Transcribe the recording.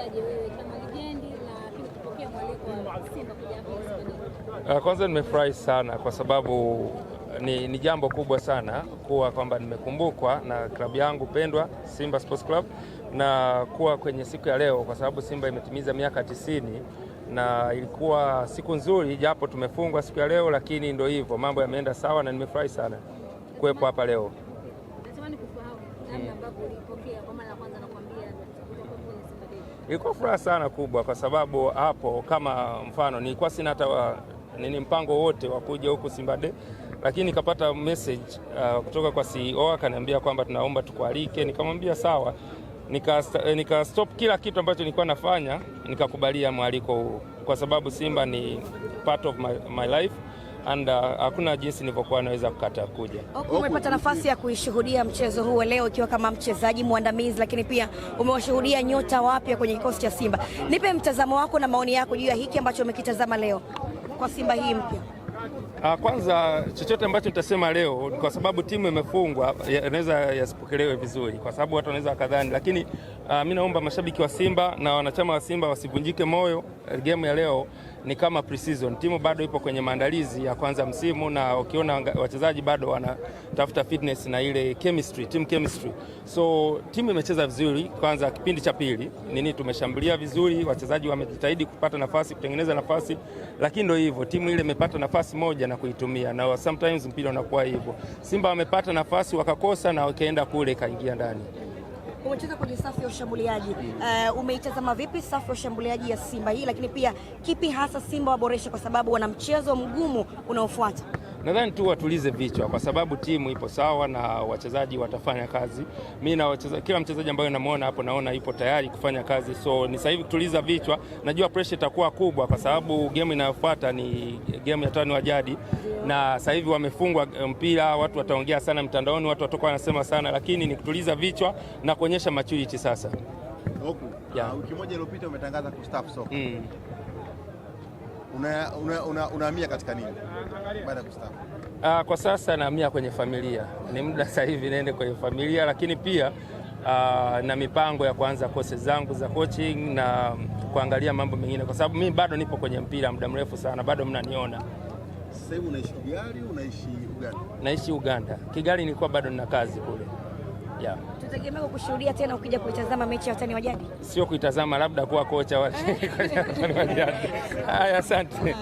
unapokeaje wewe kama legendi na kupokea mwaliko wa Simba kuja hapa? Kwanza nimefurahi sana kwa sababu ni jambo kubwa sana kuwa kwamba nimekumbukwa na klabu yangu pendwa Simba Sports Club na kuwa kwenye siku ya leo, kwa sababu Simba imetimiza miaka 90 na ilikuwa siku nzuri, japo tumefungwa siku ya leo, lakini ndio hivyo, mambo yameenda sawa na nimefurahi sana kuwepo hapa leo. Natamani kufahamu namna ambavyo ulipokea kwa mara ya kwanza, nakwambia ilikuwa furaha sana kubwa, kwa sababu hapo kama mfano nilikuwa sina hata mpango wote wa kuja huku Simba Day, lakini nikapata message kutoka kwa CEO akaniambia kwamba tunaomba tukualike. Nikamwambia sawa, nika stop kila kitu ambacho nilikuwa nafanya, nikakubalia mwaliko huu kwa sababu Simba ni part of my life and hakuna jinsi nilivyokuwa naweza kukata kuja. Umepata nafasi ya kuishuhudia mchezo huu leo ikiwa kama mchezaji mwandamizi, lakini pia umewashuhudia nyota wapya kwenye kikosi cha Simba. Nipe mtazamo wako na maoni yako juu ya hiki ambacho umekitazama leo kwa Simba hii mpya. Kwanza chochote ambacho nitasema leo, kwa sababu timu imefungwa, inaweza yasipokelewe vizuri kwa sababu watu wanaweza kadhani, lakini mimi naomba mashabiki wa Simba na wanachama wa Simba wasivunjike moyo. Game ya leo ni kama pre-season, timu bado ipo kwenye maandalizi ya kwanza msimu, na ukiona wachezaji bado wanatafuta fitness na ile chemistry, team chemistry. So timu imecheza vizuri kwanza kipindi cha pili, tumeshambulia vizuri, wachezaji wamejitahidi kupata nafasi, kutengeneza nafasi, lakini ndio hivyo, timu ile imepata nafasi moja na kuitumia, na sometimes mpira unakuwa hivyo. Simba wamepata nafasi wakakosa na wakaenda kule kaingia ndani. Umecheza kwenye safu ya ushambuliaji, umeitazama vipi safu ya ushambuliaji ya Simba hii, lakini pia kipi hasa Simba waboreshe kwa sababu wana mchezo mgumu unaofuata? Nadhani tu watulize vichwa kwa sababu timu ipo sawa na wachezaji watafanya kazi. Mimi na kila mchezaji ambaye namuona hapo naona ipo tayari kufanya kazi, so ni sasa hivi kutuliza vichwa. Najua pressure itakuwa kubwa kwa sababu game inayofuata ni game ya tano ya jadi, na sasa hivi wamefungwa mpira, watu wataongea sana mtandaoni, watu watakuwa wanasema sana, lakini ni kutuliza vichwa na kuonyesha maturity sasa. Wiki moja iliyopita umetangaza kustaafu soka. Unahamia katika nini baada ya kustaafu? Kwa sasa nahamia kwenye familia. Ni muda sasa hivi niende kwenye familia, lakini pia na mipango ya kuanza courses zangu za coaching na kuangalia mambo mengine, kwa sababu mimi bado nipo kwenye mpira muda mrefu sana, bado mnaniona. Sasa hivi unaishi Kigali, unaishi Uganda? Naishi Uganda. Kigali nilikuwa bado nina kazi kule. Tutegemea kushuhudia tena ukija kuitazama mechi ya watani wa jadi? Sio kuitazama, labda kuwa kocha wa watani wa jadi. Haya, asante.